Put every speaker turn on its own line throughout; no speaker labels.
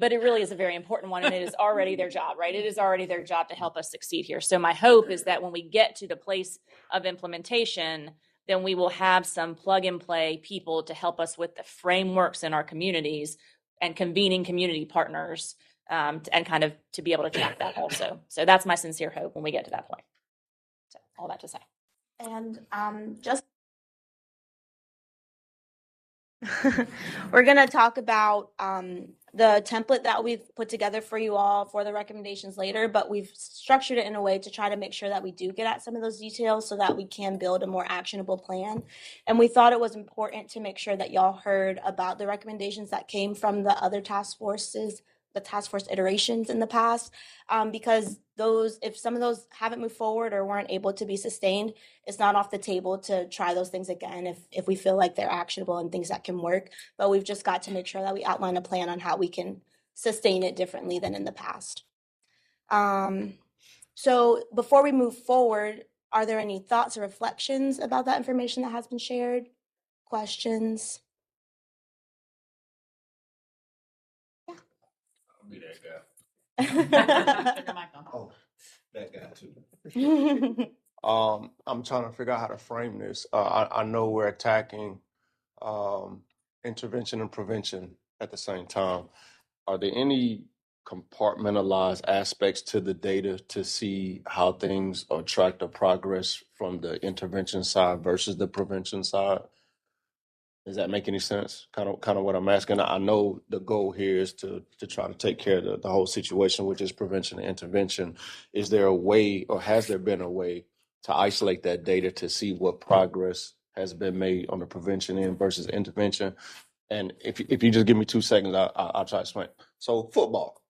but it really is a very important one, and it is already their job, right? It is already their job to help us succeed here. So my hope is that when we get to the place of implementation, then we will have some plug and play people to help us with the frameworks in our communities and convening community partners, and kind of to be able to track that also. So that's my sincere hope when we get to that point. So all that to say.
And just we're going to talk about the template that we've put together for you all for the recommendations later, but we've structured it in a way to try to make sure that we do get at some of those details so that we can build a more actionable plan. And we thought it was important to make sure that y'all heard about the recommendations that came from the other task forces, the task force iterations in the past, because those, if some of those haven't moved forward or weren't able to be sustained, it's not off the table to try those things again if we feel like they're actionable and things that can work. But we've just got to make sure that we outline a plan on how we can sustain it differently than in the past. So before we move forward, are there any thoughts or reflections about that information that has been shared? Questions?
I'll be that guy.
Oh, that guy too.
Yeah.
I'm trying to figure out how to frame this. I know we're attacking intervention and prevention at the same time. Are there any compartmentalized aspects to the data to see how things are tracked or progress from the intervention side versus the prevention side? Does that make any sense? Kind of what I'm asking. I know the goal here is to try to take care of the whole situation, which is prevention and intervention. Is there a way, or has there been a way to isolate that data to see what progress has been made on the prevention end versus intervention? And if you just give me 2 seconds, I'll try to explain. So football.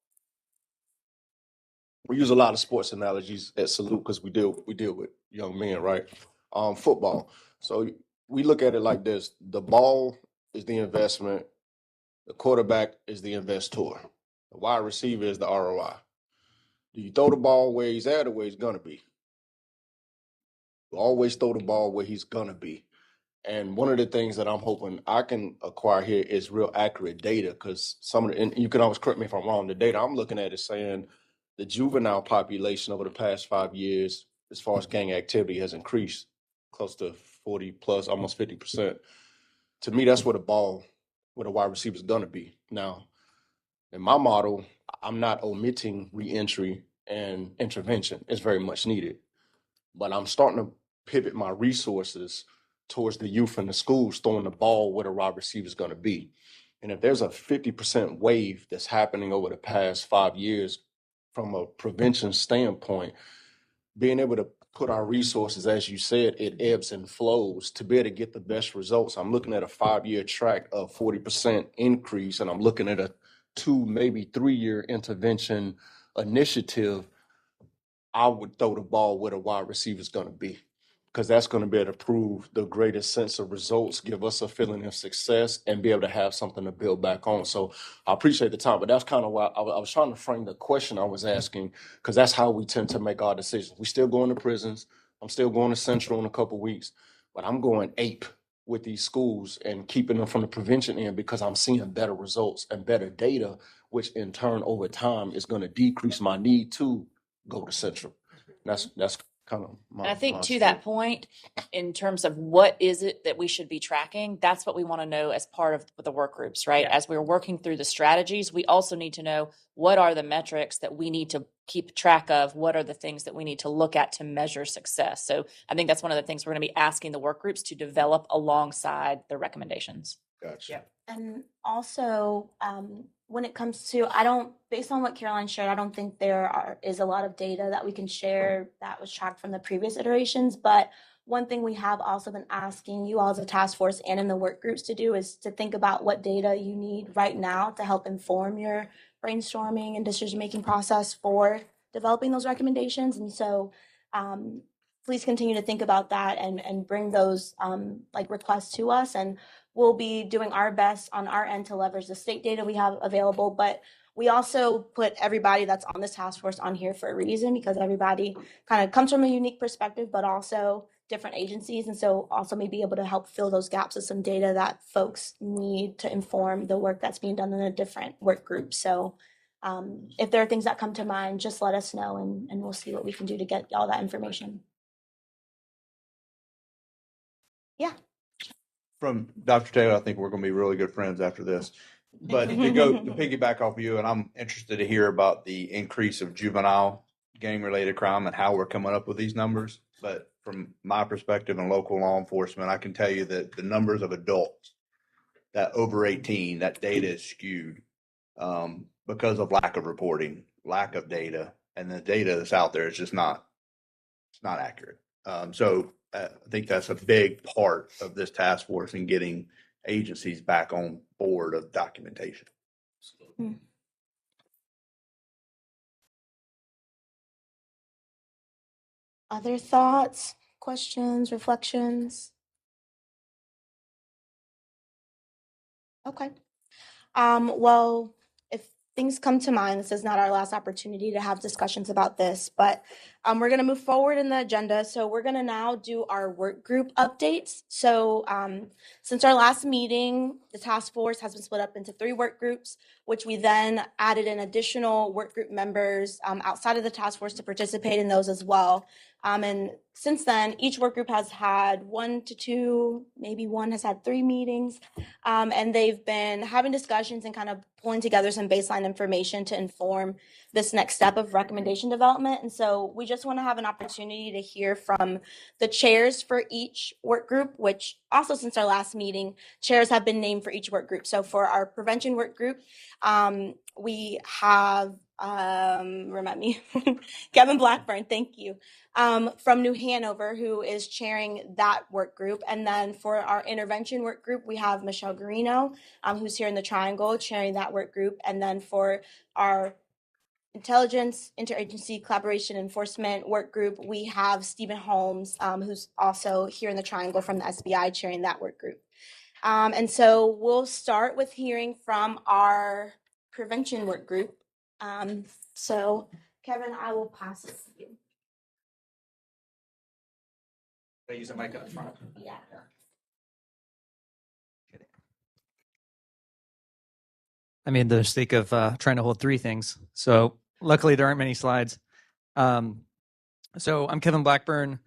We use a lot of sports analogies at Salute because we deal with young men, right? Football. So we look at it like this: the ball is the investment, the quarterback is the investor, the wide receiver is the ROI. Do you throw the ball where he's at or where he's gonna be? You always throw the ball where he's gonna be. And one of the things that I'm hoping I can acquire here is real accurate data, because and you can always correct me if I'm wrong, the data I'm looking at is saying the juvenile population over the past 5 years, as far as gang activity, has increased close to 40 plus, almost 50%. To me, that's where the wide receiver is going to be. Now, in my model, I'm not omitting reentry and intervention. It's very much needed. But I'm starting to pivot my resources towards the youth and the schools, throwing the ball where the wide receiver is going to be. And if there's a 50% wave that's happening over the past 5 years from a prevention standpoint, being able to put our resources, as you said, it ebbs and flows to be able to get the best results. I'm looking at a 5-year track of 40% increase, and I'm looking at a 2, maybe 3-year intervention initiative. I would throw the ball where the wide receiver is going to be, because that's going to be able to prove the greatest sense of results, give us a feeling of success, and be able to have something to build back on. So I appreciate the time, but that's kind of why I was trying to frame the question I was asking, because that's how we tend to make our decisions. We still going to prisons. I'm still going to Central in a couple of weeks, but I'm going ape with these schools and keeping them from the prevention end, because I'm seeing better results and better data, which in turn over time is going to decrease my need to go to Central. That's kind of my.
And I think to that point, in terms of what is it that we should be tracking, that's what we want to know as part of the work groups, right?
Yeah.
As we're working through the strategies, we also need to know what are the metrics that we need to keep track of, what are the things that we need to look at to measure success. So I think that's one of the things we're going to be asking the work groups to develop alongside the recommendations.
Gotcha.
Yeah.
And also, when it comes to, based on what Caroline shared, I don't think is a lot of data that we can share that was tracked from the previous iterations. But one thing we have also been asking you all as a task force and in the work groups to do is to think about what data you need right now to help inform your brainstorming and decision-making process for developing those recommendations. And so please continue to think about that and bring those requests to us. And we'll be doing our best on our end to leverage the state data we have available, but we also put everybody that's on this task force on here for a reason, because everybody kind of comes from a unique perspective, but also different agencies. And so also maybe able to help fill those gaps with some data that folks need to inform the work that's being done in a different work group. So if there are things that come to mind, just let us know and we'll see what we can do to get all that information. Yeah.
From Dr. Taylor, I think we're going to be really good friends after this. But to piggyback off you, and I'm interested to hear about the increase of juvenile gang-related crime and how we're coming up with these numbers. But from my perspective in local law enforcement, I can tell you that the numbers of adults that over 18, that data is skewed because of lack of reporting, lack of data, and the data that's out there is just not accurate. So I think that's a big part of this task force in getting agencies back on board of documentation.
Other thoughts, questions, reflections? Okay. Well, if things come to mind, this is not our last opportunity to have discussions about this, but we're going to move forward in the agenda. So we're going to now do our work group updates. So since our last meeting, the task force has been split up into 3 work groups, which we then added in additional work group members outside of the task force to participate in those as well. And since then, each work group has had 1 to 2, maybe one has had 3 meetings, and they've been having discussions and kind of pulling together some baseline information to inform this next step of recommendation development. And so we just want to have an opportunity to hear from the chairs for each work group, which also since our last meeting, chairs have been named for each work group. So for our prevention work group, we have, remind me, Kevin Blackburn, thank you, from New Hanover, who is chairing that work group. And then for our intervention work group, we have Michelle Garino, who's here in the Triangle, chairing that work group. And then for our intelligence, interagency, collaboration, enforcement work group, we have Stephen Holmes, who's also here in the Triangle from the SBI, chairing that work group. And so we'll start with hearing from our prevention work group. So Kevin, I will pass it to you.
Can I use a mic up front?
Yeah.
I made the mistake of trying to hold 3 things. So luckily there aren't many slides. So I'm Kevin Blackburn.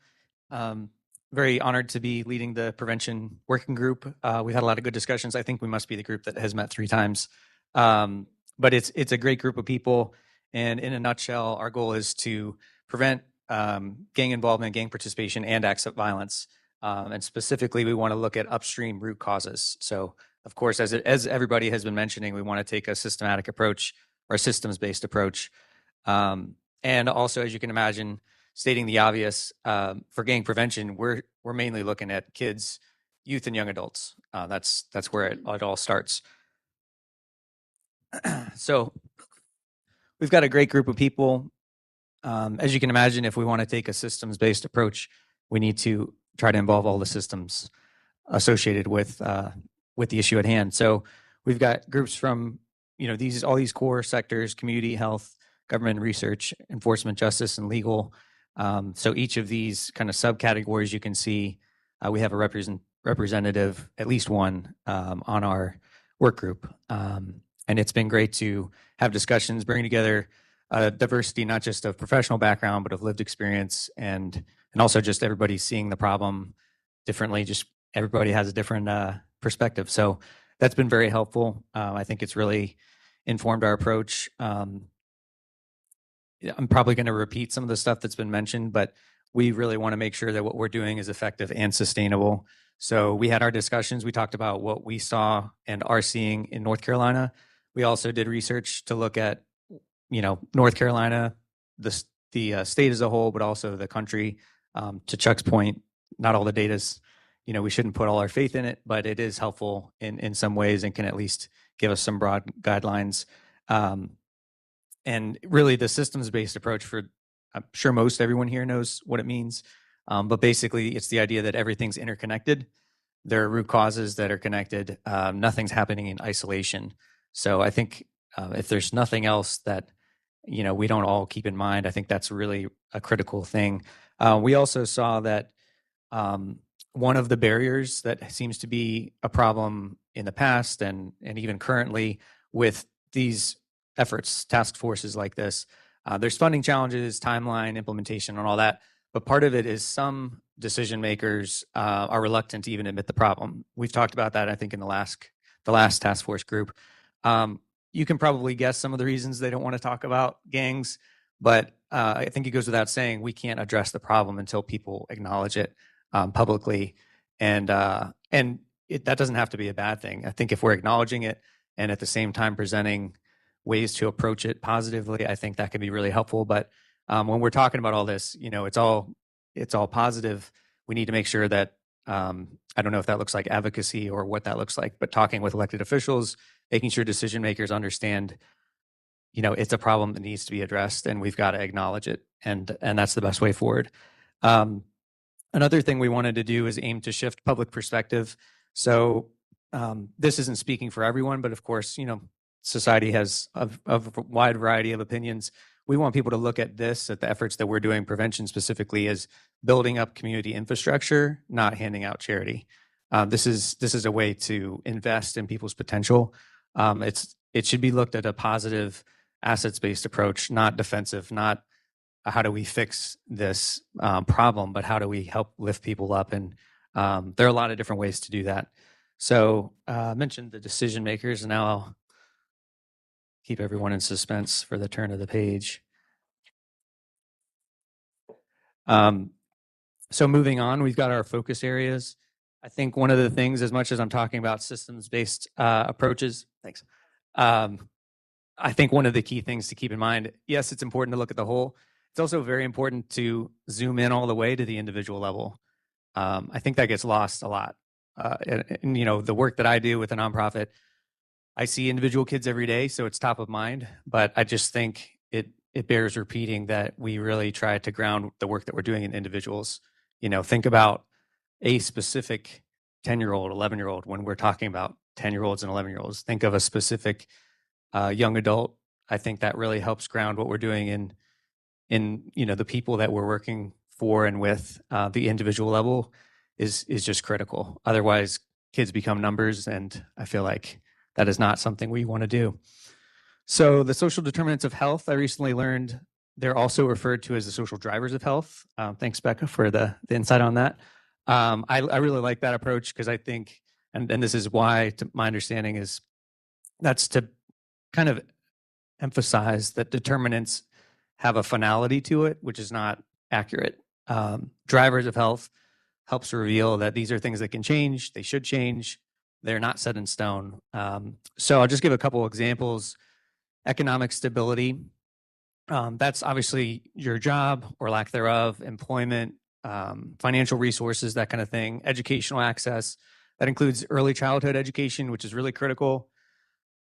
Very honored to be leading the prevention working group. We've had a lot of good discussions. I think we must be the group that has met 3 times. But it's a great group of people. And in a nutshell, our goal is to prevent gang involvement, gang participation, and acts of violence. And specifically, we want to look at upstream root causes. So, of course, as everybody has been mentioning, we want to take a systematic approach or a systems-based approach. And also, as you can imagine, stating the obvious, for gang prevention, we're mainly looking at kids, youth, and young adults. That's where it all starts. So we've got a great group of people. As you can imagine, if we want to take a systems-based approach, we need to try to involve all the systems associated with the issue at hand. So we've got groups from all these core sectors: community, health, government, research, enforcement, justice, and legal. So each of these kind of subcategories, you can see we have a representative, at least one, on our work group. And it's been great to have discussions, bring together diversity, not just of professional background, but of lived experience, and also just everybody seeing the problem differently. Just everybody has a different perspective. So that's been very helpful. I think it's really informed our approach. I'm probably going to repeat some of the stuff that's been mentioned, but we really want to make sure that what we're doing is effective and sustainable. So we had our discussions. We talked about what we saw and are seeing in North Carolina. We also did research to look at, North Carolina, the state as a whole, but also the country. To Chuck's point, not all the data's, we shouldn't put all our faith in it, but it is helpful in some ways and can at least give us some broad guidelines. And really the systems-based approach, I'm sure most everyone here knows what it means. But basically it's the idea that everything's interconnected. There are root causes that are connected. Nothing's happening in isolation. So I think if there's nothing else that, we don't all keep in mind, I think that's really a critical thing. We also saw that One of the barriers that seems to be a problem in the past and even currently with these efforts, task forces like this, there's funding challenges, timeline, implementation, and all that. But part of it is some decision makers are reluctant to even admit the problem. We've talked about that, I think, in the last task force group. You can probably guess some of the reasons they don't want to talk about gangs, but I think it goes without saying we can't address the problem until people acknowledge it publicly, and that doesn't have to be a bad thing. I think if we're acknowledging it and at the same time presenting ways to approach it positively, I think that can be really helpful. But when we're talking about all this, it's all positive. We need to make sure that I don't know if that looks like advocacy or what that looks like, but talking with elected officials, making sure decision makers understand, it's a problem that needs to be addressed, and we've got to acknowledge it, and that's the best way forward. Another thing we wanted to do is aim to shift public perspective. So this isn't speaking for everyone, but of course, society has a wide variety of opinions. We want people to look at this, at the efforts that we're doing, prevention specifically, as building up community infrastructure, not handing out charity. This is a way to invest in people's potential. It should be looked at a positive, assets-based approach, not defensive, not how do we fix this problem, but how do we help lift people up? And there are a lot of different ways to do that. So I mentioned the decision makers, and now I'll keep everyone in suspense for the turn of the page. So moving on, we've got our focus areas. I think one of the things, as much as I'm talking about systems-based approaches, thanks. I think one of the key things to keep in mind, yes, it's important to look at the whole. It's also very important to zoom in all the way to the individual level. I think that gets lost a lot. And the work that I do with a nonprofit, I see individual kids every day, so it's top of mind. But I just think it bears repeating that we really try to ground the work that we're doing in individuals. Think about a specific 10-year-old, 11-year-old when we're talking about 10-year-olds and 11-year-olds. Think of a specific young adult. I think that really helps ground what we're doing in the people that we're working for and with. The individual level is just critical. Otherwise, kids become numbers, and I feel like that is not something we want to do. So the social determinants of health, I recently learned they're also referred to as the social drivers of health. Thanks, Becca, for the insight on that. I really like that approach because I think, and this is why, to my understanding, is that's to kind of emphasize that determinants have a finality to it, which is not accurate. Drivers of health helps reveal that these are things that can change. They should change. They're not set in stone. So I'll just give a couple examples. Economic stability. That's obviously your job or lack thereof, employment, financial resources, that kind of thing. Educational access. That includes early childhood education, which is really critical.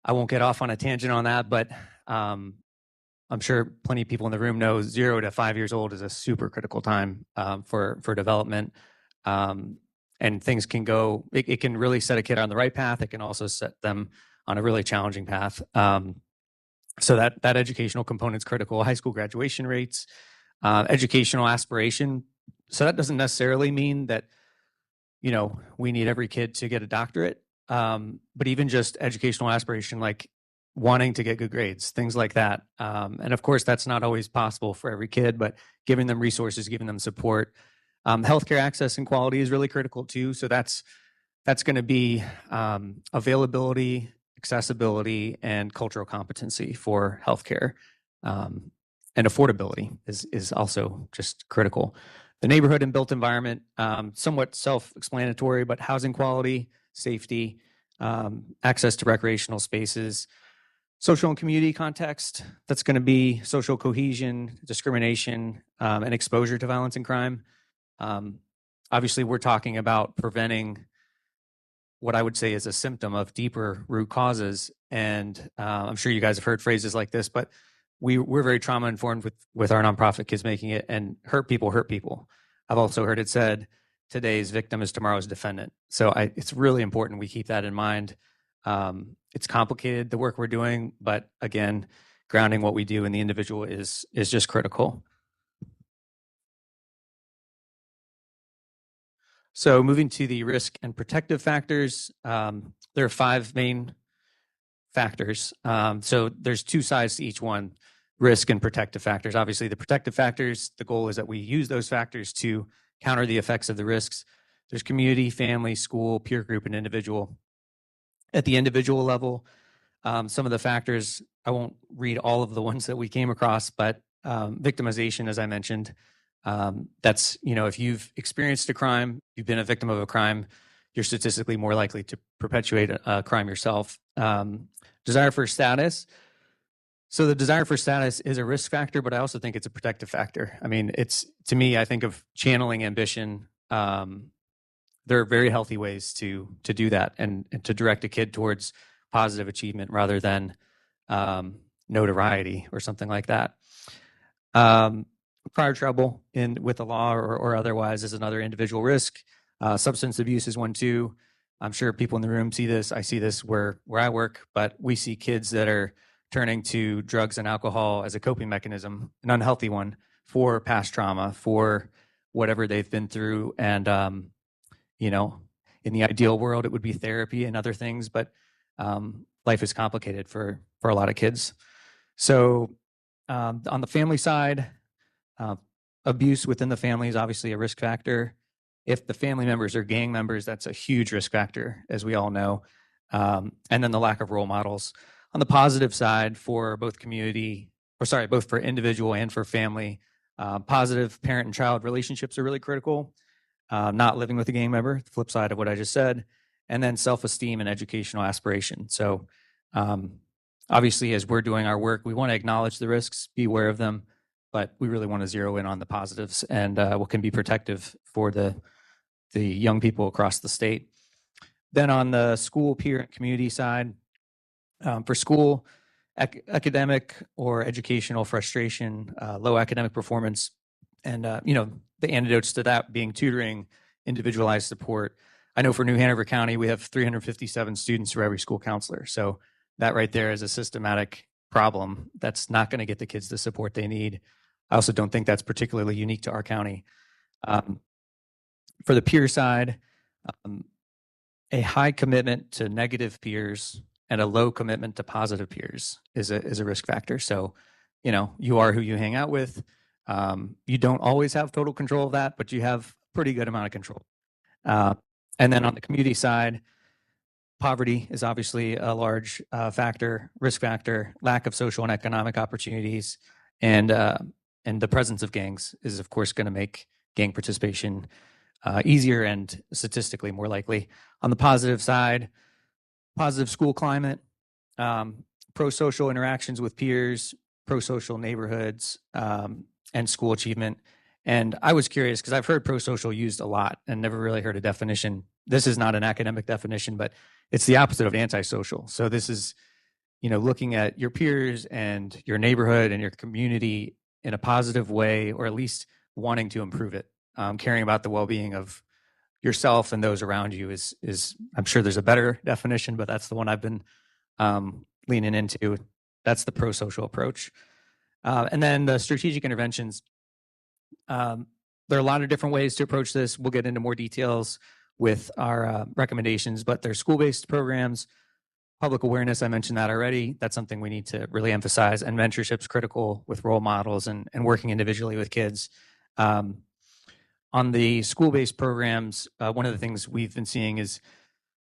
I won't get off on a tangent on that, but I'm sure plenty of people in the room know 0 to 5 years old is a super critical time for development. And things can go, it can really set a kid on the right path. It can also set them on a really challenging path. So that educational component is critical. High school graduation rates, educational aspiration. So that doesn't necessarily mean that, we need every kid to get a doctorate. But even just educational aspiration, like wanting to get good grades, things like that. And of course, that's not always possible for every kid, but giving them resources, giving them support. Healthcare access and quality is really critical too. So that's going to be availability, accessibility, and cultural competency for healthcare. And affordability is also just critical. The neighborhood and built environment, somewhat self-explanatory, but housing quality, safety, access to recreational spaces, social and community context. That's going to be social cohesion, discrimination, and exposure to violence and crime. Obviously, we're talking about preventing what I would say is a symptom of deeper root causes. And I'm sure you guys have heard phrases like this, but we're very trauma informed with our nonprofit Kids Making It, and hurt people hurt people. I've also heard it said, today's victim is tomorrow's defendant. So it's really important we keep that in mind. It's complicated, the work we're doing, but again, grounding what we do in the individual is just critical. So moving to the risk and protective factors, there are 5 main factors. So there's 2 sides to each one, risk and protective factors. Obviously, the protective factors, the goal is that we use those factors to counter the effects of the risks. There's community, family, school, peer group, and individual. At the individual level, some of the factors, I won't read all of the ones that we came across, but victimization, as I mentioned, that's, if you've experienced a crime, you've been a victim of a crime, you're statistically more likely to perpetuate a crime yourself. Desire for status. So the desire for status is a risk factor, but I also think it's a protective factor. I mean, to me, I think of channeling ambition. There are very healthy ways to do that and to direct a kid towards positive achievement rather than notoriety or something like that. Prior trouble with the law or otherwise is another individual risk. Substance abuse is one too. I'm sure people in the room see this. I see this where I work, but we see kids that are turning to drugs and alcohol as a coping mechanism, an unhealthy one, for past trauma, for whatever they've been through. And, in the ideal world, it would be therapy and other things, but life is complicated for a lot of kids. So on the family side, abuse within the family is obviously a risk factor. If the family members are gang members, that's a huge risk factor, as we all know. And then the lack of role models. On the positive side, for both both for individual and for family, positive parent and child relationships are really critical. Not living with a gang member, the flip side of what I just said, and then self-esteem and educational aspiration. So obviously, as we're doing our work, we want to acknowledge the risks, be aware of them, but we really want to zero in on the positives and what can be protective for the young people across the state. Then on the school, peer, and community side, for school, academic or educational frustration, low academic performance, and the antidotes to that being tutoring, individualized support. I know for New Hanover County, we have 357 students for every school counselor. So that right there is a systematic problem that's not going to get the kids the support they need. I also don't think that's particularly unique to our county. For the peer side, a high commitment to negative peers and a low commitment to positive peers is a risk factor. So, you are who you hang out with. You don't always have total control of that, but you have a pretty good amount of control. And then on the community side, poverty is obviously a large risk factor, lack of social and economic opportunities, and the presence of gangs is, of course, going to make gang participation easier and statistically more likely. On the positive side, positive school climate, pro-social interactions with peers, pro-social neighborhoods, and school achievement. And I was curious because I've heard pro-social used a lot and never really heard a definition. This is not an academic definition, but it's the opposite of antisocial. So this is, looking at your peers and your neighborhood and your community in a positive way, or at least wanting to improve it. Caring about the well-being of yourself and those around you is I'm sure there's a better definition, but that's the one I've been leaning into. That's the pro-social approach. And then the strategic interventions. There are a lot of different ways to approach this. We'll get into more details with our recommendations, but there's school-based programs, public awareness, I mentioned that already. That's something we need to really emphasize, and mentorship's critical with role models and working individually with kids. On the school-based programs, one of the things we've been seeing is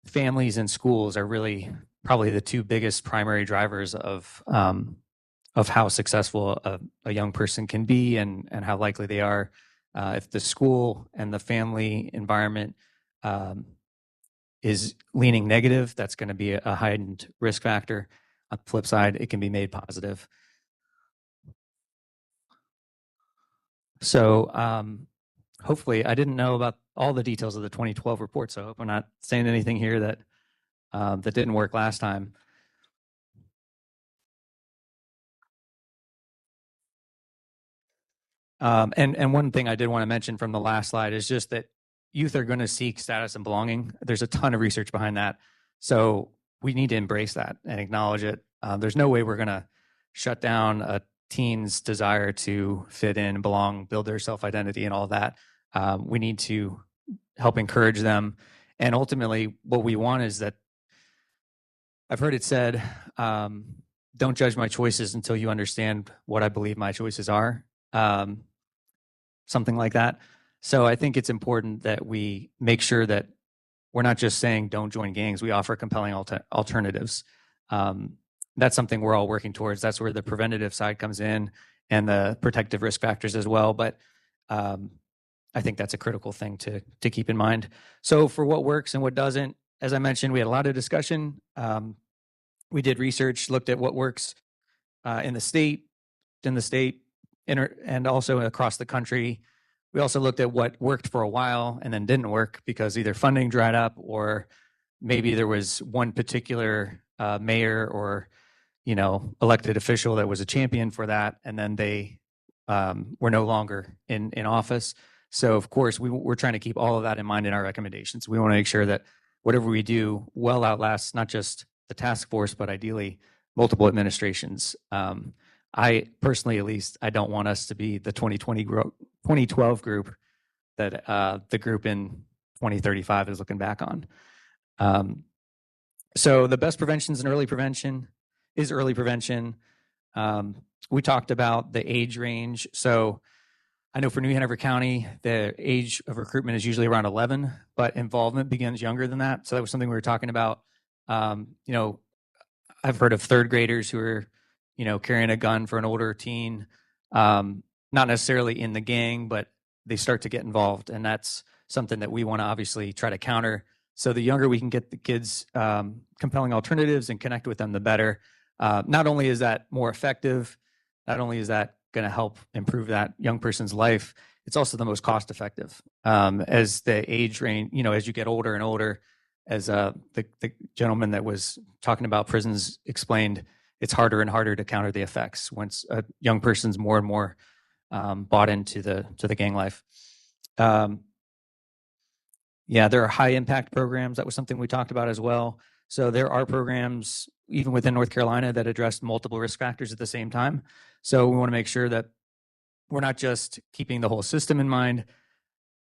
families and schools are really probably the 2 biggest primary drivers of how successful a young person can be and how likely they are. If the school and the family environment is leaning negative, that's going to be a heightened risk factor. On the flip side, it can be made positive. So hopefully, I didn't know about all the details of the 2012 report, so I hope I'm not saying anything here that that didn't work last time. And one thing I did want to mention from the last slide is just that youth are going to seek status and belonging. There's a ton of research behind that. So we need to embrace that and acknowledge it. There's no way we're going to shut down a teen's desire to fit in, belong, build their self-identity and all that. We need to help encourage them. And ultimately, what we want is that I've heard it said, don't judge my choices until you understand what I believe my choices are. Something like that. So I think it's important that we make sure that we're not just saying don't join gangs. We offer compelling alternatives. That's something we're all working towards. That's where the preventative side comes in and the protective risk factors as well. But I think that's a critical thing to keep in mind. So for what works and what doesn't, as I mentioned, we had a lot of discussion. We did research, looked at what works in the state, and also across the country. We also looked at what worked for a while and then didn't work because either funding dried up or maybe there was one particular mayor or elected official that was a champion for that, and then they were no longer in office. So of course we're trying to keep all of that in mind in our recommendations. We want to make sure that whatever we do well outlasts not just the task force, but ideally multiple administrations. I personally, at least, I don't want us to be the 2012 group that the group in 2035 is looking back on. So the best prevention is early prevention. We talked about the age range. So I know for New Hanover County, the age of recruitment is usually around 11, but involvement begins younger than that. So that was something we were talking about. I've heard of third graders who are carrying a gun for an older teen, not necessarily in the gang, but they start to get involved. And that's something that we want to obviously try to counter. So the younger we can get the kids compelling alternatives and connect with them, the better. Not only is that more effective, not only is that going to help improve that young person's life, it's also the most cost effective. As the age range, as you get older and older, as the gentleman that was talking about prisons explained, it's harder and harder to counter the effects once a young person's more and more bought into the gang life. There are high impact programs. That was something we talked about as well. So there are programs even within North Carolina that address multiple risk factors at the same time. So we want to make sure that we're not just keeping the whole system in mind.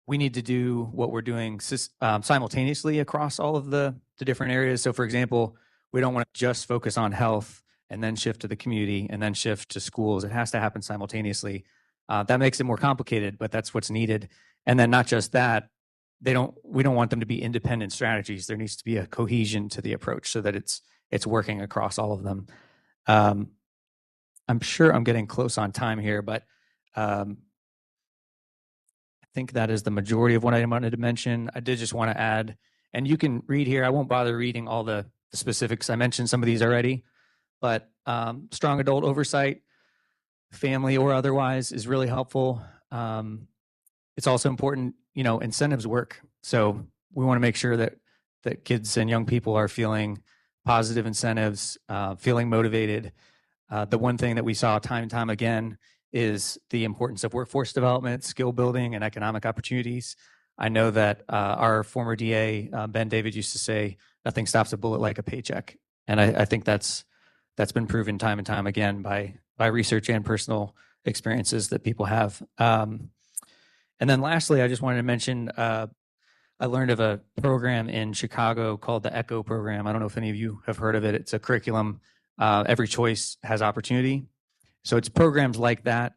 We need to do what we're doing simultaneously across all of the different areas. So for example, we don't want to just focus on health and then shift to the community and then shift to schools. It has to happen simultaneously. That makes it more complicated, but that's what's needed. And then not just that, we don't want them to be independent strategies. There needs to be a cohesion to the approach so that it's working across all of them. I'm sure I'm getting close on time here, but I think that is the majority of what I wanted to mention. I did just want to add, and you can read here. I won't bother reading all the specifics. I mentioned some of these already, but strong adult oversight, family or otherwise, is really helpful. It's also important, incentives work. So we want to make sure that kids and young people are feeling positive incentives, feeling motivated. The one thing that we saw time and time again is the importance of workforce development, skill building, and economic opportunities. I know that our former DA, Ben David, used to say, nothing stops a bullet like a paycheck. And I think that's been proven time and time again by research and personal experiences that people have. And then lastly, I just wanted to mention, I learned of a program in Chicago called the ECHO program. I don't know if any of you have heard of it. It's a curriculum. Every choice has opportunity. So it's programs like that.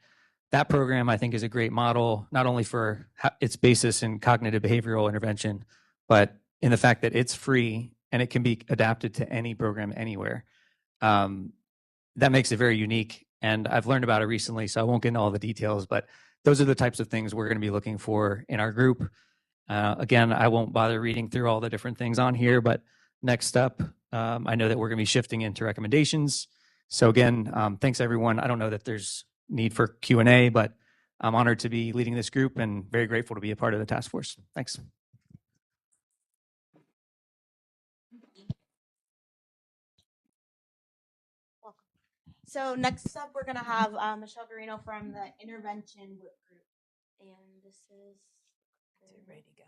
That program, I think, is a great model, not only for its basis in cognitive behavioral intervention, but in the fact that it's free and it can be adapted to any program anywhere. That makes it very unique. And I've learned about it recently, so I won't get into all the details, but those are the types of things we're going to be looking for in our group. Again, I won't bother reading through all the different things on here, but next up, I know that we're going to be shifting into recommendations. So again, thanks everyone. I don't know that there's need for Q&A, but I'm honored to be leading this group and very grateful to be a part of the task force. Thanks.
So next up, we're going to have Michelle Garino from the Intervention Work Group. And this is...
ready to go.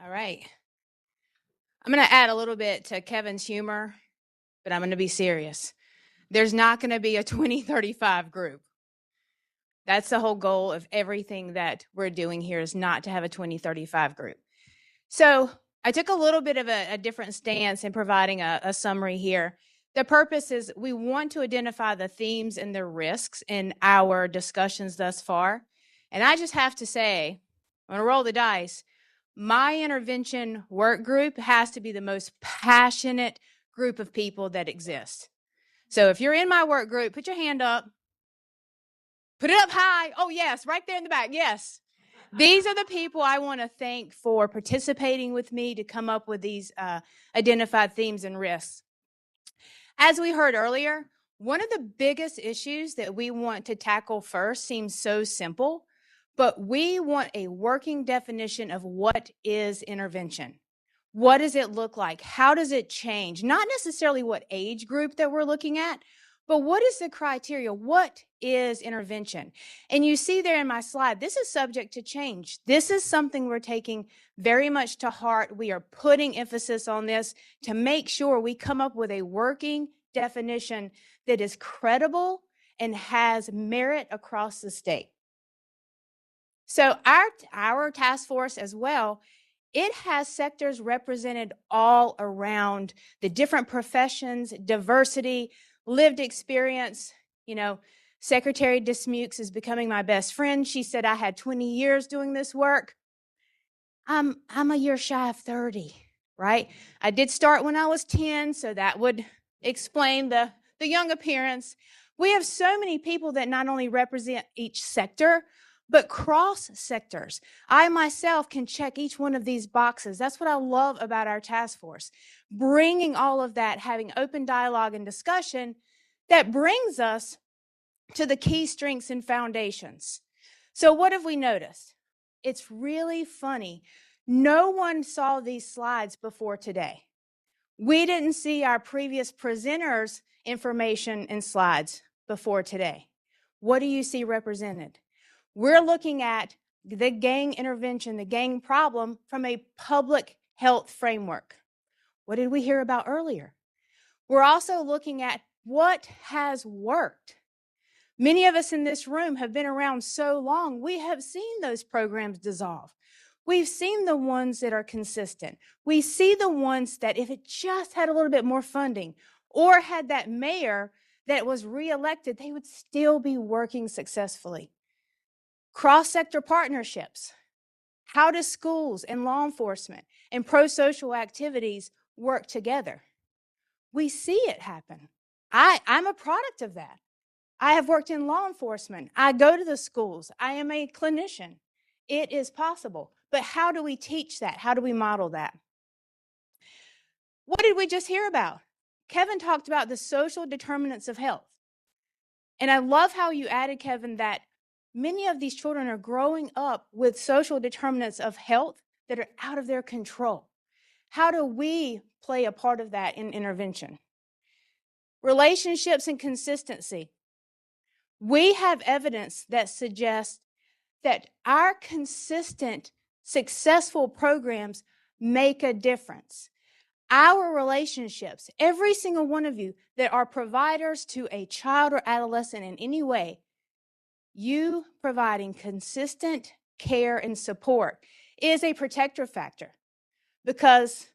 All right. I'm going to add a little bit to Kevin's humor, but I'm going to be serious. There's not going to be a 2035 group. That's the whole goal of everything that we're doing here, is not to have a 2035 group. So I took a little bit of a different stance in providing a summary here. The purpose is we want to identify the themes and the risks in our discussions thus far. And I just have to say, I'm going to roll the dice. My intervention work group has to be the most passionate group of people that exists. So if you're in my work group, put your hand up. Put it up high. Oh, yes, right there in the back. Yes. These are the people I want to thank for participating with me to come up with these identified themes and risks. As we heard earlier, one of the biggest issues that we want to tackle first seems so simple, but we want a working definition of what is intervention. What does it look like? How does it change? Not necessarily what age group that we're looking at, but what is the criteria? What is intervention? And you see there in my slide, this is subject to change. This is something we're taking very much to heart. We are putting emphasis on this to make sure we come up with a working definition that is credible and has merit across the state. So our task force as well, it has sectors represented all around the different professions, diversity, lived experience. You know, Secretary Dismukes is becoming my best friend. She said I had 20 years doing this work. I'm a year shy of 30, right? I did start when I was 10, so that would explain the young appearance. We have so many people that not only represent each sector, but cross sectors. I myself can check each one of these boxes. That's what I love about our task force. Bringing all of that, having open dialogue and discussion, that brings us to the key strengths and foundations. So what have we noticed? It's really funny. No one saw these slides before today. We didn't see our previous presenters' information and slides before today. What do you see represented? We're looking at the gang intervention, the gang problem from a public health framework. What did we hear about earlier? We're also looking at what has worked. Many of us in this room have been around so long, we have seen those programs dissolve. We've seen the ones that are consistent. We see the ones that if it just had a little bit more funding or had that mayor that was reelected, they would still be working successfully. Cross-sector partnerships. How do schools and law enforcement and pro-social activities work together? We see it happen. I'm a product of that. I have worked in law enforcement. I go to the schools. I am a clinician. It is possible. But how do we teach that? How do we model that? What did we just hear about? Kevin talked about the social determinants of health. And I love how you added, Kevin, that many of these children are growing up with social determinants of health that are out of their control. How do we play a part of that in intervention? Relationships and consistency. We have evidence that suggests that our consistent, successful programs make a difference. Our relationships, every single one of you that are providers to a child or adolescent in any way, you providing consistent care and support is a protector factor, because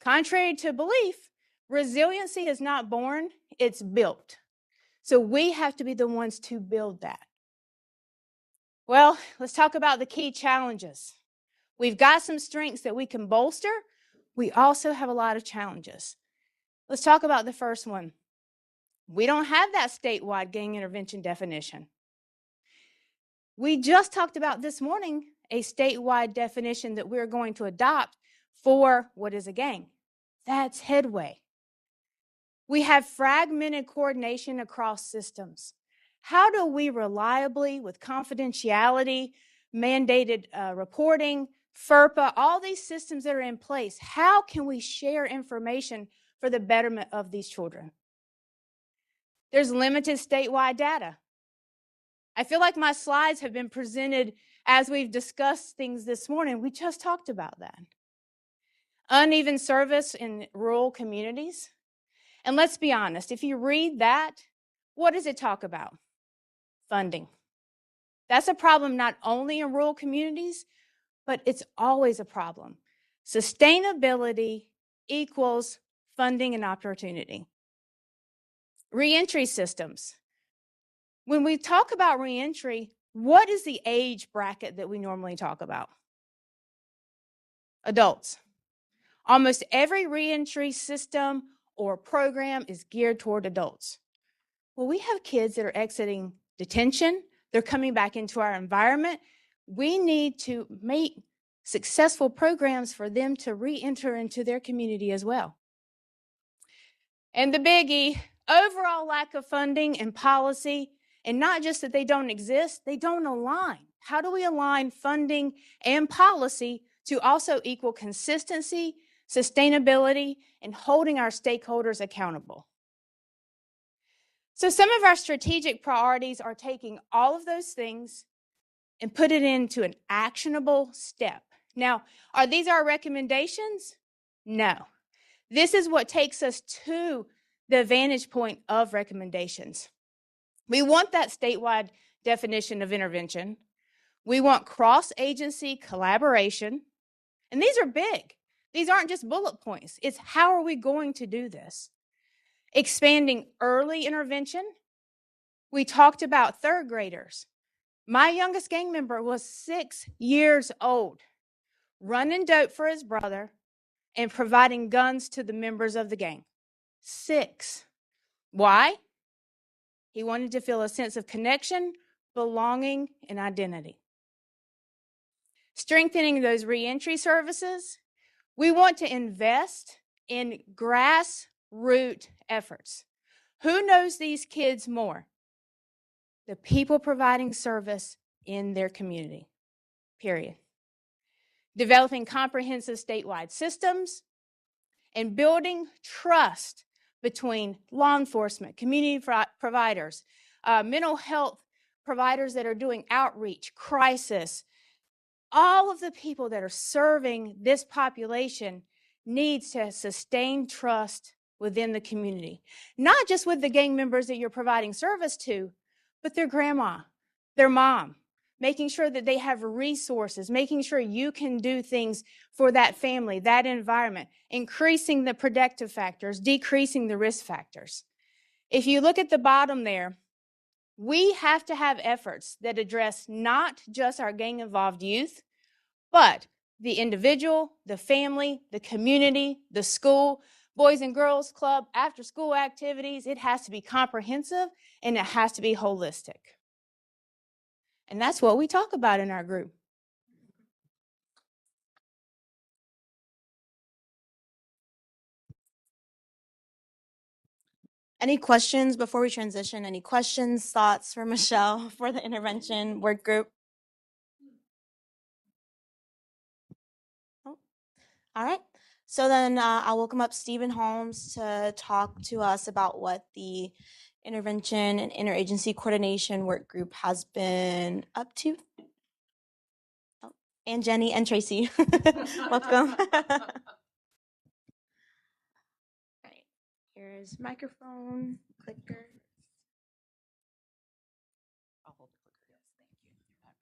contrary to belief, resiliency is not born, it's built. So we have to be the ones to build that. Well, let's talk about the key challenges. We've got some strengths that we can bolster. We also have a lot of challenges. Let's talk about the first one. We don't have that statewide gang intervention definition. We just talked about this morning a statewide definition that we're going to adopt for what is a gang. That's headway. We have fragmented coordination across systems. How do we reliably, with confidentiality, mandated reporting, FERPA, all these systems that are in place, how can we share information for the betterment of these children? There's limited statewide data. I feel like my slides have been presented as we've discussed things this morning. We just talked about that. Uneven service in rural communities. And let's be honest, if you read that, what does it talk about? Funding. That's a problem not only in rural communities, but it's always a problem. Sustainability equals funding and opportunity. Reentry systems. When we talk about reentry, what is the age bracket that we normally talk about? Adults. Almost every reentry system or program is geared toward adults. Well, we have kids that are exiting detention. They're coming back into our environment. We need to make successful programs for them to re-enter into their community as well. And the biggie, overall lack of funding and policy, and not just that they don't exist, they don't align. How do we align funding and policy to also equal consistency, sustainability, and holding our stakeholders accountable? So some of our strategic priorities are taking all of those things and put it into an actionable step. Now, are these our recommendations? No. This is what takes us to the vantage point of recommendations. We want that statewide definition of intervention. We want cross-agency collaboration. And these are big. These aren't just bullet points. It's how are we going to do this? Expanding early intervention. We talked about third graders. My youngest gang member was 6 years old, running dope for his brother and providing guns to the members of the gang. 6. Why? He wanted to feel a sense of connection, belonging, and identity. Strengthening those reentry services. We want to invest in grassroots efforts. Who knows these kids more? The people providing service in their community, period. Developing comprehensive statewide systems and building trust between law enforcement, community providers, mental health providers that are doing outreach, crisis. All of the people that are serving this population needs to sustain trust within the community, not just with the gang members that you're providing service to, but their grandma, their mom, making sure that they have resources, making sure you can do things for that family, that environment, increasing the protective factors, decreasing the risk factors. If you look at the bottom there, we have to have efforts that address not just our gang-involved youth, but the individual, the family, the community, the school, Boys and Girls Club, after-school activities. It has to be comprehensive and it has to be holistic. And that's what we talk about in our group.
Any questions before we transition? Any questions, thoughts for Michelle for the intervention work group? Oh. All right. So then I'll welcome up Stephen Holmes to talk to us about what the intervention and interagency coordination work group has been up to. Oh, and Jenny and Tracy, welcome. Right. Here's microphone, clicker.
I'll hold the clicker. Yes, thank you. I appreciate that.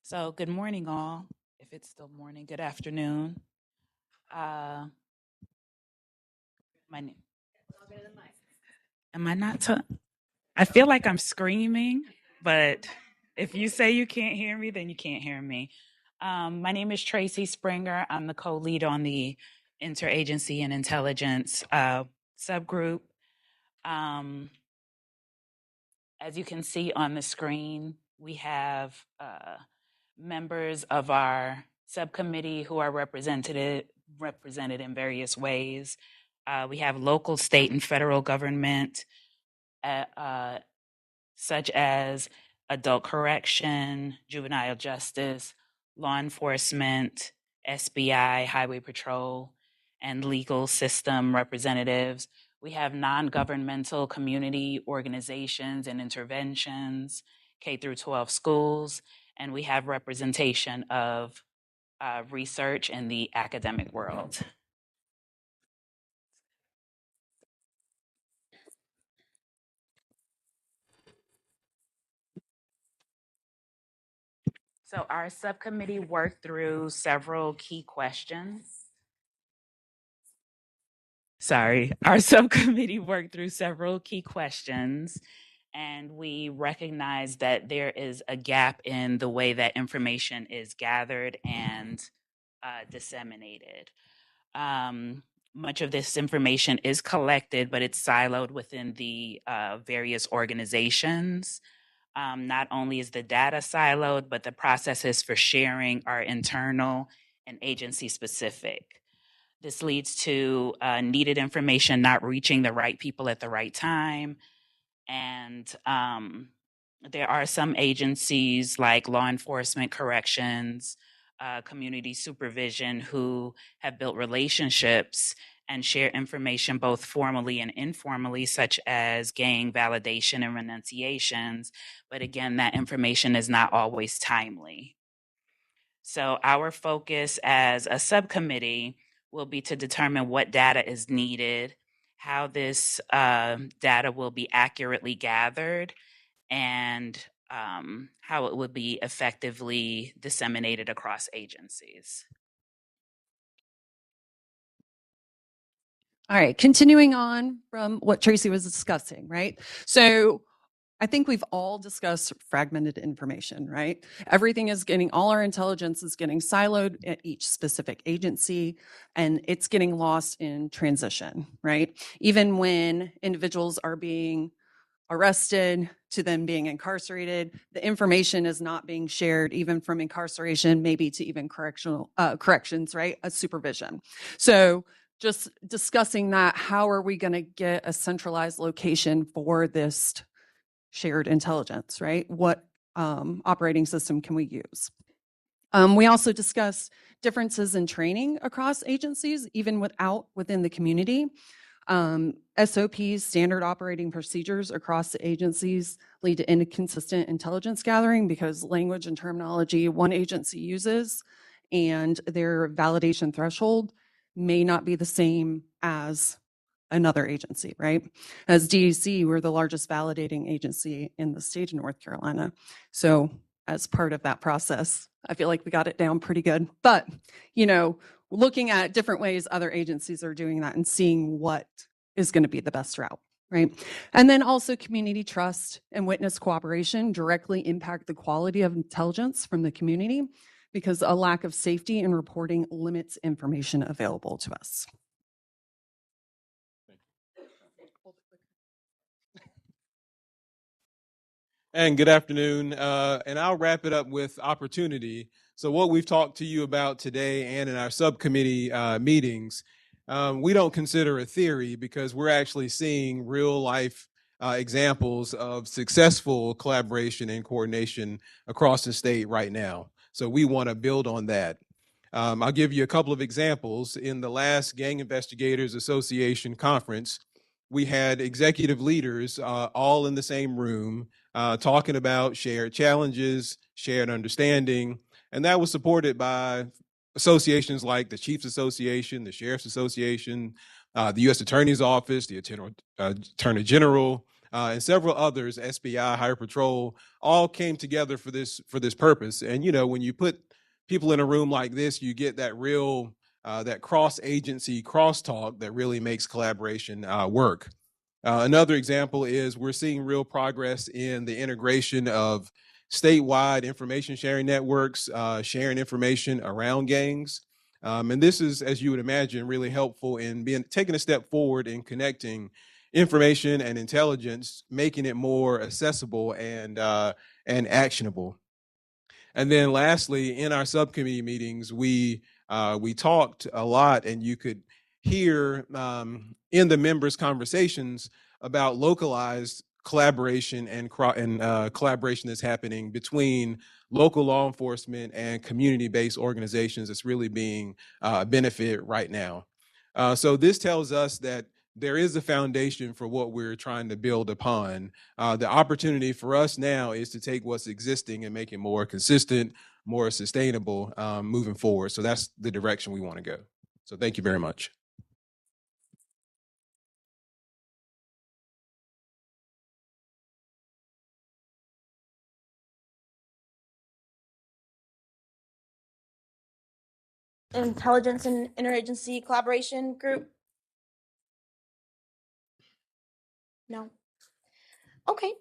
So good morning, all. If it's still morning, good afternoon. My name. Am I not? I feel like I'm screaming, but if you say you can't hear me, then you can't hear me. My name is Tracy Springer. I'm the co-lead on the Interagency and Intelligence subgroup. As you can see on the screen, we have members of our subcommittee who are represented in various ways. We have local, state, and federal government, such as adult correction, juvenile justice, law enforcement, SBI, highway patrol, and legal system representatives. We have non-governmental community organizations and interventions, K through 12 schools, and we have representation of research in the academic world. So our subcommittee worked through several key questions. Sorry, our subcommittee worked through several key questions, and we recognize that there is a gap in the way that information is gathered and disseminated. Much of this information is collected, but it's siloed within the various organizations. Not only is the data siloed, but the processes for sharing are internal and agency specific. This leads to needed information not reaching the right people at the right time. And there are some agencies like law enforcement, corrections, community supervision who have built relationships and share information both formally and informally, such as gang validation and renunciations. But again, that information is not always timely. So our focus as a subcommittee will be to determine what data is needed, how this data will be accurately gathered, and how it would be effectively disseminated across agencies.
All right, continuing on from what Tracy was discussing, right? So I think we've all discussed fragmented information, right? Everything is getting, all our intelligence is getting siloed at each specific agency, and it's getting lost in transition, right? Even when individuals are being arrested to them being incarcerated, the information is not being shared even from incarceration, maybe to even corrections, right? A supervision. So just discussing that, how are we going to get a centralized location for this shared intelligence, right? What operating system can we use? We also discuss differences in training across agencies, even within the community. SOPs, standard operating procedures across the agencies, lead to inconsistent intelligence gathering because language and terminology one agency uses and their validation threshold may not be the same as another agency, right? As DEC, we're the largest validating agency in the state of North Carolina. So as part of that process, I feel like we got it down pretty good. But, you know, looking at different ways other agencies are doing that and seeing what is going to be the best route, right? And then also community trust and witness cooperation directly impact the quality of intelligence from the community because a lack of safety in reporting limits information available to us.
And good afternoon. And I'll wrap it up with opportunity. So what we've talked to you about today and in our subcommittee meetings, we don't consider a theory because we're actually seeing real life examples of successful collaboration and coordination across the state right now. So we want to build on that. I'll give you a couple of examples. In the last Gang Investigators Association conference, we had executive leaders all in the same room talking about shared challenges, shared understanding, and that was supported by associations like the Chiefs Association, the Sheriff's Association, the U.S. Attorney's Office, the Attorney General, and several others, SBI, Highway Patrol, all came together for this purpose. And you know, when you put people in a room like this, you get that real that cross-agency crosstalk that really makes collaboration work. Another example is we're seeing real progress in the integration of statewide information sharing networks, sharing information around gangs. And this is, as you would imagine, really helpful in taking a step forward in connecting information and intelligence, making it more accessible and actionable. And then lastly, in our subcommittee meetings, we talked a lot, and you could hear in the members' conversations about localized collaboration and collaboration that's happening between local law enforcement and community-based organizations that's really being a benefit right now. So this tells us that there is a foundation for what we're trying to build upon. The opportunity for us now is to take what's existing and make it more consistent, more sustainable moving forward. So that's the direction we want to go. So thank you very much.
Intelligence and Interagency Collaboration Group? No. Okay.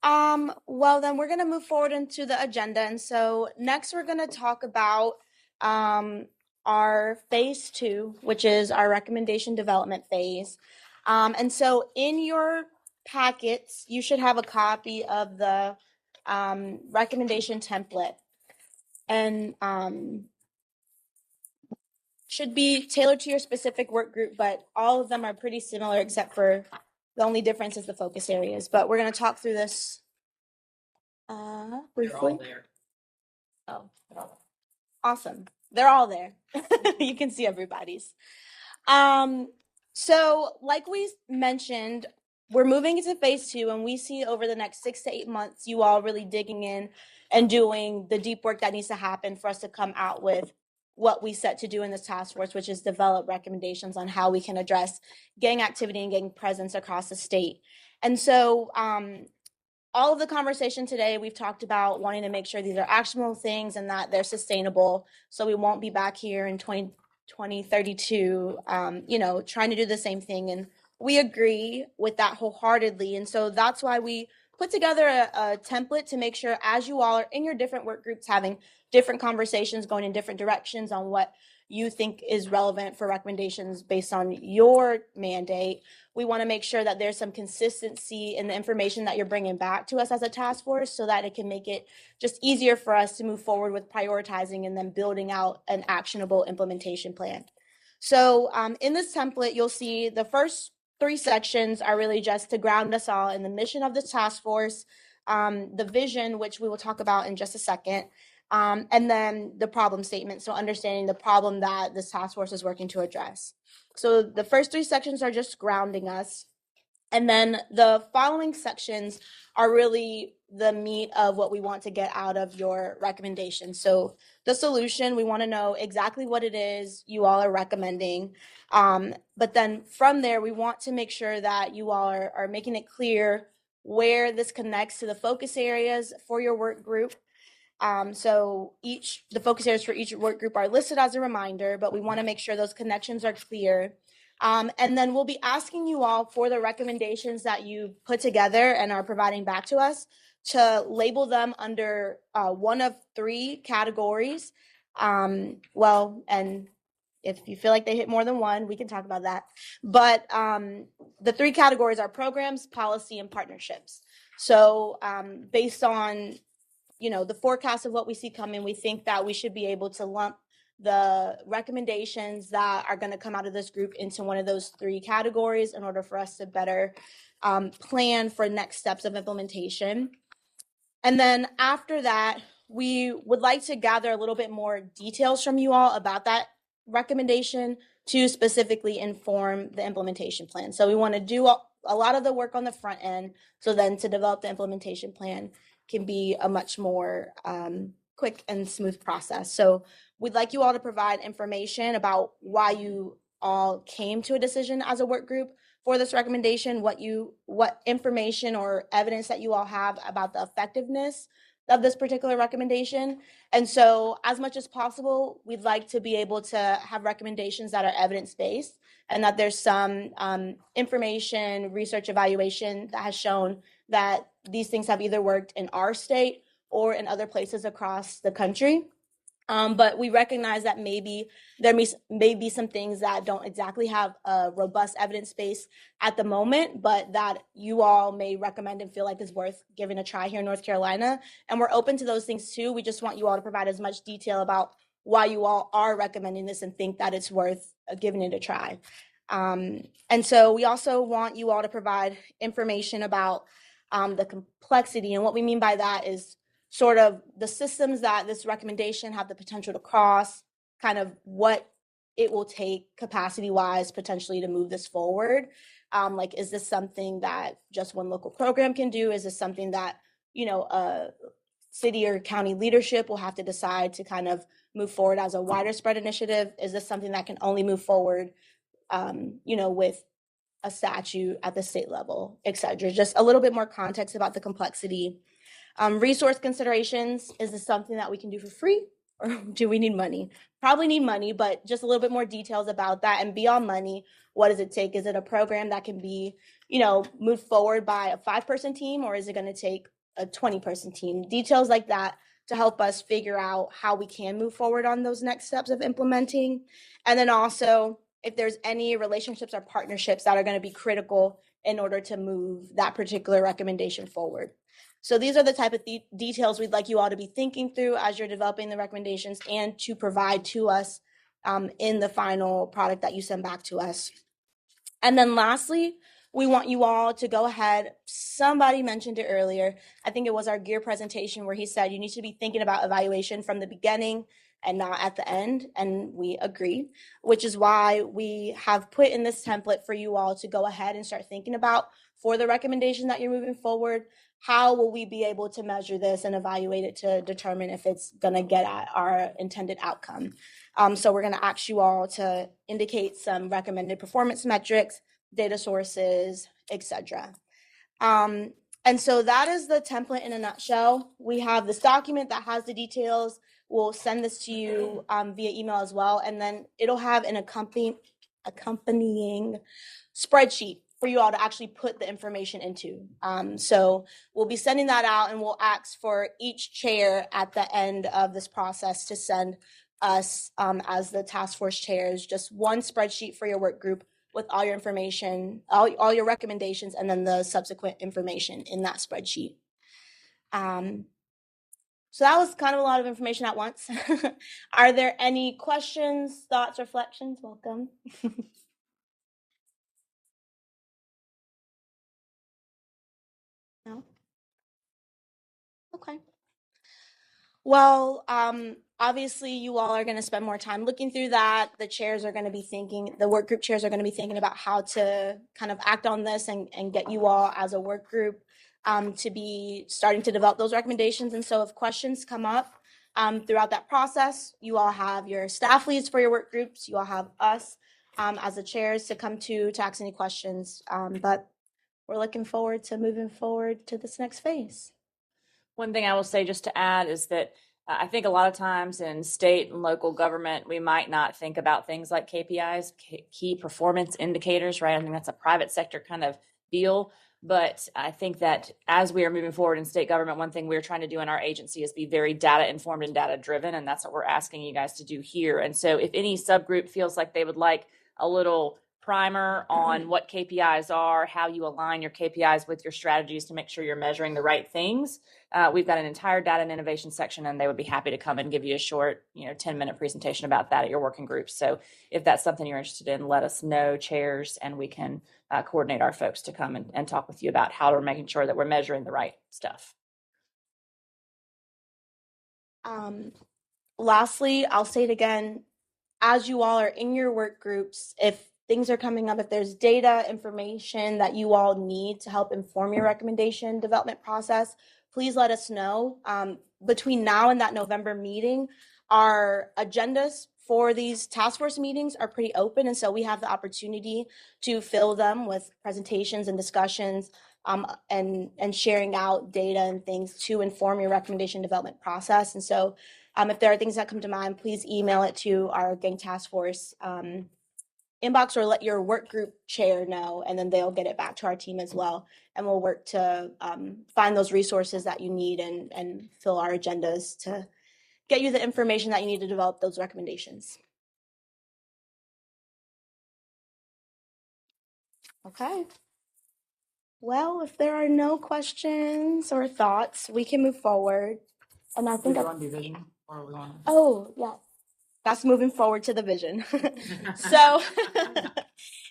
Well, then we're going to move forward into the agenda. And so next we're going to talk about our phase 2, which is our recommendation development phase. And so in your packets, you should have a copy of the recommendation template. And should be tailored to your specific work group, but all of them are pretty similar except for the only difference is the focus areas. But we're going to talk through this briefly. Oh, awesome. They're all there. You can see everybody's. So like we mentioned, we're moving into phase 2, and we see over the next 6 to 8 months, you all really digging in and doing the deep work that needs to happen for us to come out with what we set to do in this task force, which is develop recommendations on how we can address gang activity and gang presence across the state. And so all of the conversation today, we've talked about wanting to make sure these are actionable things and that they're sustainable. So we won't be back here in 2032, trying to do the same thing. And we agree with that wholeheartedly. And so that's why we put together a template to make sure as you all are in your different work groups having different conversations going in different directions on what you think is relevant for recommendations based on your mandate, we want to make sure that there's some consistency in the information that you're bringing back to us as a task force so that it can make it just easier for us to move forward with prioritizing and then building out an actionable implementation plan. So in this template, you'll see the first 3 sections are really just to ground us all in the mission of this task force, the vision, which we will talk about in just a second, and then the problem statement. So understanding the problem that this task force is working to address. So the first 3 sections are just grounding us. And then the following sections are really the meat of what we want to get out of your recommendation. So the solution, we want to know exactly what it is you all are recommending. But then from there, we want to make sure that you all are making it clear where this connects to the focus areas for your work group. So the focus areas for each work group are listed as a reminder, but we want to make sure those connections are clear. And then we'll be asking you all for the recommendations that you put together and are providing back to us to label them under one of 3 categories. And if you feel like they hit more than one, we can talk about that. But the 3 categories are programs, policy, and partnerships. So based on the forecast of what we see coming, we think that we should be able to lump the recommendations that are going to come out of this group into one of those 3 categories in order for us to better plan for next steps of implementation. And then after that, we would like to gather a little bit more details from you all about that recommendation to specifically inform the implementation plan. So we want to do a lot of the work on the front end, so then to develop the implementation plan can be a much more quick and smooth process. So we'd like you all to provide information about why you all came to a decision as a work group for this recommendation, what information or evidence that you all have about the effectiveness of this particular recommendation. And so as much as possible, we'd like to be able to have recommendations that are evidence-based and that there's some information, research, evaluation that has shown that these things have either worked in our state or in other places across the country. But we recognize that maybe there may be some things that don't exactly have a robust evidence base at the moment, but that you all may recommend and feel like is worth giving a try here in North Carolina. And we're open to those things too. We just want you all to provide as much detail about why you all are recommending this and think that it's worth giving it a try. And so we also want you all to provide information about the complexity. And what we mean by that is sort of the systems that this recommendation have the potential to cross, kind of what it will take capacity-wise potentially to move this forward. Like, is this something that just one local program can do? Is this something that, a city or county leadership will have to decide to kind of move forward as a wider spread initiative? Is this something that can only move forward, with a statute at the state level, et cetera? Just a little bit more context about the complexity. Resource considerations, is this something that we can do for free? or do we need money? Probably need money, but just a little bit more details about that. And beyond money, what does it take? Is it a program that can be, moved forward by a 5-person team, or is it going to take a 20-person team? Details like that to help us figure out how we can move forward on those next steps of implementing. And then also, if there's any relationships or partnerships that are going to be critical in order to move that particular recommendation forward. So these are the type of details we'd like you all to be thinking through as you're developing the recommendations and to provide to us in the final product that you send back to us. And then lastly, we want you all to go ahead. Somebody mentioned it earlier. I think it was our gear presentation where he said you need to be thinking about evaluation from the beginning and not at the end. And we agree, which is why we have put in this template for you all to go ahead and start thinking about for the recommendation that you're moving forward. How will we be able to measure this and evaluate it to determine if it's going to get at our intended outcome? So we're going to ask you all to indicate some recommended performance metrics, data sources, etc. And so that is the template in a nutshell. We have this document that has the details. We'll send this to you via email as well. And then it'll have an accompanying spreadsheet for you all to actually put the information into. So we'll be sending that out, and we'll ask for each chair at the end of this process to send us as the task force chairs just one spreadsheet for your work group with all your information, all your recommendations, and then the subsequent information in that spreadsheet. So that was kind of a lot of information at once. Are there any questions, thoughts, reflections? Welcome. No? Okay. Well, obviously you all are going to spend more time looking through that. The chairs are going to be thinking, the work group chairs are going to be thinking about how to kind of act on this and get you all as a work group to be starting to develop those recommendations. And so if questions come up throughout that process, you all have your staff leads for your work groups. You all have us as the chairs to come to ask any questions. But we're looking forward to moving forward to this next phase.
One thing I will say just to add is that I think a lot of times in state and local government, we might not think about things like KPIs, key performance indicators, right? I think that's a private sector kind of deal. But I think that as we are moving forward in state government, one thing we're trying to do in our agency is be very data informed and data driven. And that's what we're asking you guys to do here. And so if any subgroup feels like they would like a little primer on what KPIs are, how you align your KPIs with your strategies to make sure you're measuring the right things, we've got an entire data and innovation section, and they would be happy to come and give you a short 10-minute presentation about that at your working group. So if that's something you're interested in, let us know, chairs, and we can coordinate our folks to come and talk with you about how we're making sure that we're measuring the right stuff.
Lastly, I'll say it again, as you all are in your work groups, if things are coming up, if there's data, information that you all need to help inform your recommendation development process, please let us know. Between now and that November meeting, our agendas for these task force meetings are pretty open. And so we have the opportunity to fill them with presentations and discussions and sharing out data and things to inform your recommendation development process. And so if there are things that come to mind, please email it to our gang task force inbox or let your work group chair know, and then they'll get it back to our team as well. And we'll work to find those resources that you need and fill our agendas to get you the information that you need to develop those recommendations. Okay. Well, if there are no questions or thoughts, we can move forward. And I think oh, yeah. That's moving forward to the vision. So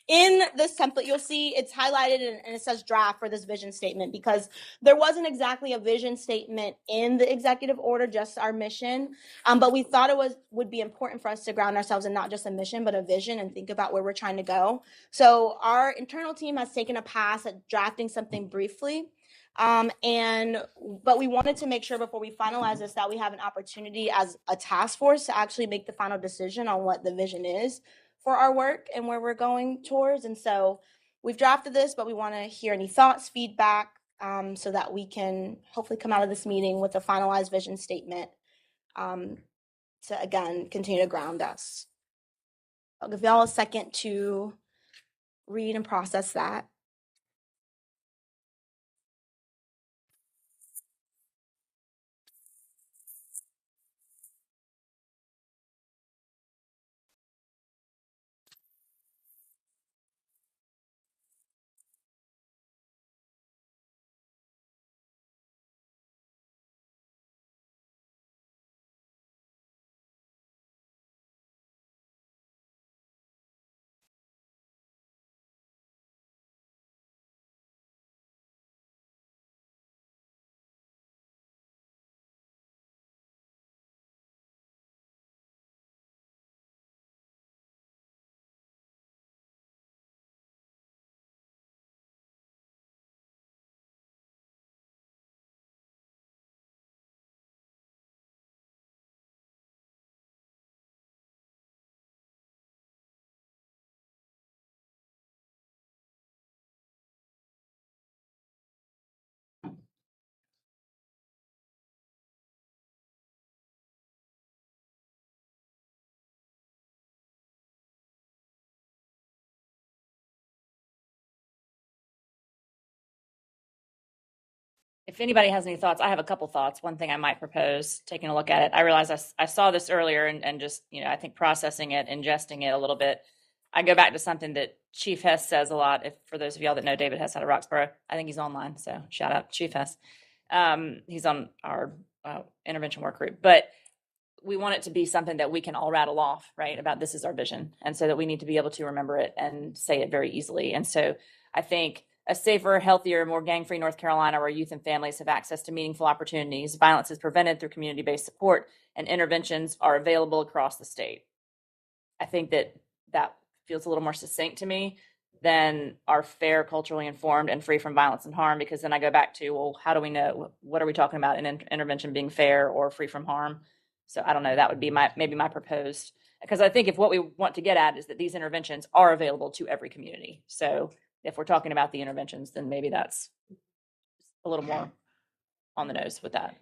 in this template, you'll see it's highlighted and it says draft for this vision statement because there wasn't exactly a vision statement in the executive order, just our mission. But we thought it would be important for us to ground ourselves in not just a mission, but a vision and think about where we're trying to go. So our internal team has taken a pass at drafting something briefly. But we wanted to make sure before we finalize this that we have an opportunity as a task force to actually make the final decision on what the vision is for our work and where we're going towards. And so we've drafted this, but we want to hear any thoughts, feedback, so that we can hopefully come out of this meeting with a finalized vision statement to again continue to ground us. I'll give y'all a second to read and process that.
If anybody has any thoughts, I have a couple thoughts. One thing I might propose, taking a look at it, I realize I saw this earlier and just, I think processing it, ingesting it a little bit. I go back to something that Chief Hess says a lot. If for those of y'all that know David Hess out of Roxborough, I think he's online. So shout out Chief Hess. He's on our intervention work group, but we want it to be something that we can all rattle off, right? About this is our vision. And so that we need to be able to remember it and say it very easily. And so I think a safer, healthier, more gang-free North Carolina where youth and families have access to meaningful opportunities, violence is prevented through community-based support, and interventions are available across the state. I think that feels a little more succinct to me than are fair, culturally informed, and free from violence and harm, because then I go back to, well, how do we know? What are we talking about in intervention being fair or free from harm? So I don't know, that would be maybe my proposed, because I think if what we want to get at is that these interventions are available to every community. So if we're talking about the interventions, then maybe that's a little more on the nose with that.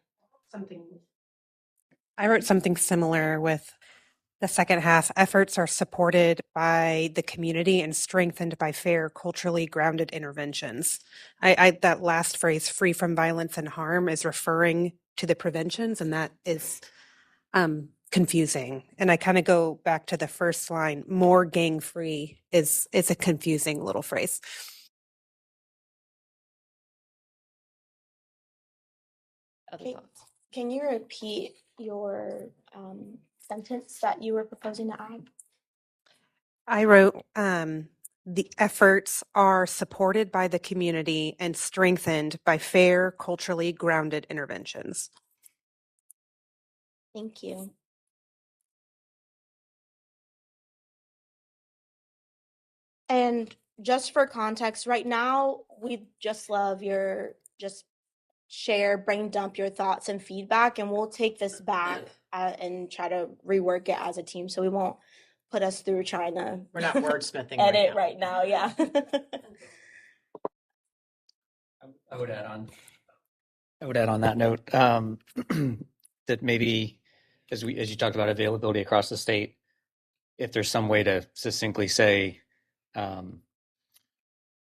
I wrote something similar with the second half. Efforts are supported by the community and strengthened by fair, culturally grounded interventions. That last phrase, free from violence and harm, is referring to the preventions, and that is confusing. And I kind of go back to the first line, more gang free is a confusing little phrase.
Other
Okay.
thoughts?
Can you repeat your sentence that you were proposing to add?
I wrote, the efforts are supported by the community and strengthened by fair, culturally grounded interventions.
Thank you. And just for context, right now, we just love your share, brain dump your thoughts and feedback, and we'll take this back and try to rework it as a team. So we won't put us through trying to
We're not wordsmithing
edit
right now.
right now. Yeah.
I would add on that note that maybe as you talked about availability across the state, if there's some way to succinctly say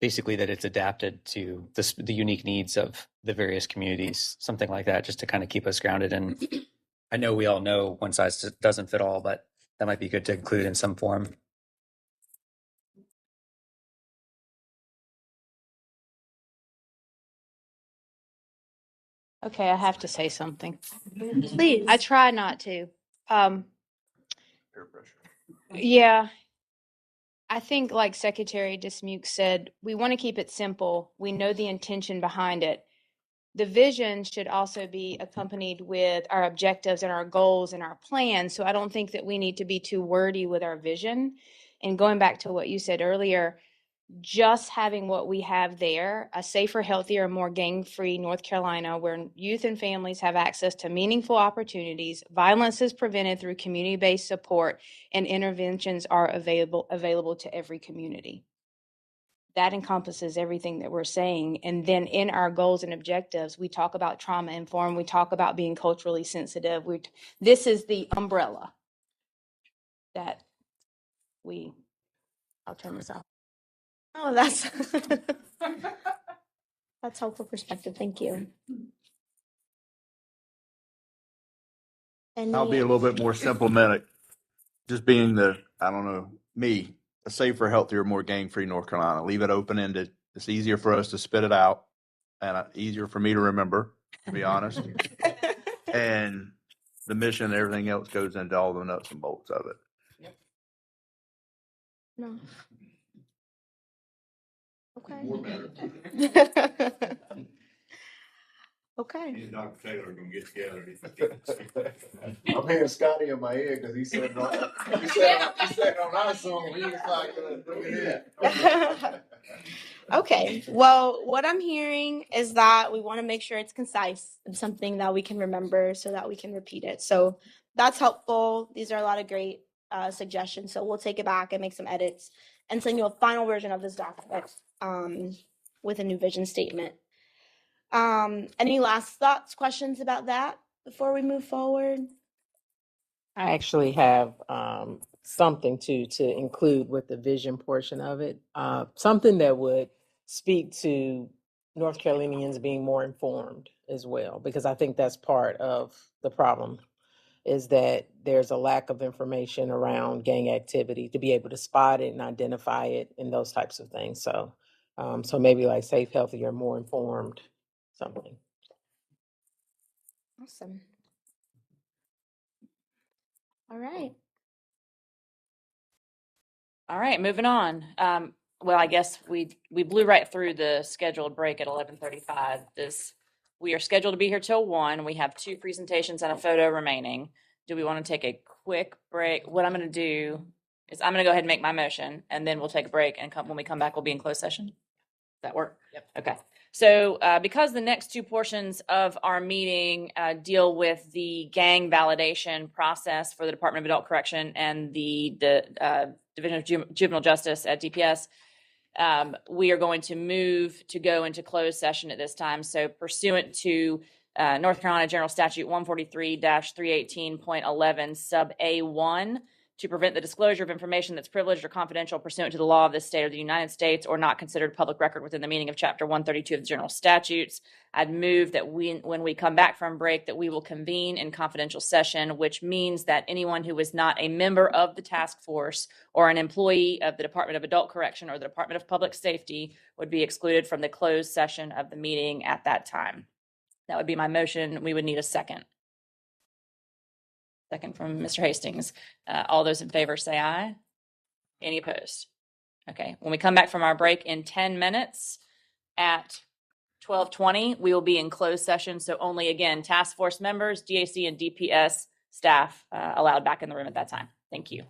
basically that it's adapted to the unique needs of the various communities, something like that, just to kind of keep us grounded. And I know we all know one size doesn't fit all, but that might be good to include in some form.
Okay, I have to say something.
Please.
I try not to.
Peer pressure.
Yeah. I think, like Secretary Dismuke said, we want to keep it simple. We know the intention behind it. The vision should also be accompanied with our objectives and our goals and our plans. So I don't think that we need to be too wordy with our vision. And going back to what you said earlier, just having what we have there, a safer, healthier, more gang-free North Carolina where youth and families have access to meaningful opportunities, violence is prevented through community-based support, and interventions are available to every community. that encompasses everything that we're saying. And then in our goals and objectives, we talk about trauma informed. We talk about being culturally sensitive. This is the umbrella that I'll turn this off.
Oh, that's that's helpful perspective. Thank you.
I'll be a little bit more symptomatic, just being a safer, healthier, more gang-free North Carolina. Leave it open-ended. It's easier for us to spit it out and easier for me to remember, to be honest. And the mission and everything else goes into all the nuts and bolts of it.
No. Okay. Okay.
Dr. Taylor are gonna get together.
I'm hearing Scotty in my ear because he said on our Zoom, he was like, look at that.
Okay. Well, what I'm hearing is that we want to make sure it's concise and something that we can remember so that we can repeat it. So that's helpful. These are a lot of great suggestions. So we'll take it back and make some edits and send you a final version of this document with a new vision statement. Any last thoughts, questions about that before we move forward?
I actually have something to include with the vision portion of it, something that would speak to North Carolinians being more informed as well, because I think that's part of the problem, is that there's a lack of information around gang activity to be able to spot it and identify it and those types of things. So, so maybe like safe, healthier, more informed, something.
Awesome. All right.
All right, moving on. Well, I guess we blew right through the scheduled break at 11:35. We are scheduled to be here till 1. We have 2 presentations and a photo remaining. Do we want to take a quick break? What I'm going to do is I'm going to go ahead and make my motion, and then we'll take a break, and when we come back, we'll be in closed session. Does that work?
Yep.
Okay. So because the next 2 portions of our meeting deal with the gang validation process for the Department of Adult Correction and the Division of Juvenile Justice at DPS, we are going to move to go into closed session at this time. So pursuant to North Carolina General Statute 143-318.11 sub A1, to prevent the disclosure of information that's privileged or confidential pursuant to the law of this state or the United States or not considered public record within the meaning of Chapter 132 of the General Statutes, I'd move that when we come back from break, that we will convene in confidential session, which means that anyone who is not a member of the task force or an employee of the Department of Adult Correction or the Department of Public Safety would be excluded from the closed session of the meeting at that time. That would be my motion. We would need a second. Second from Mr. Hastings. All those in favor say aye. Any opposed? Okay. When we come back from our break in 10 minutes at 12:20, we will be in closed session. So only, again, task force members, DAC and DPS staff allowed back in the room at that time. Thank you.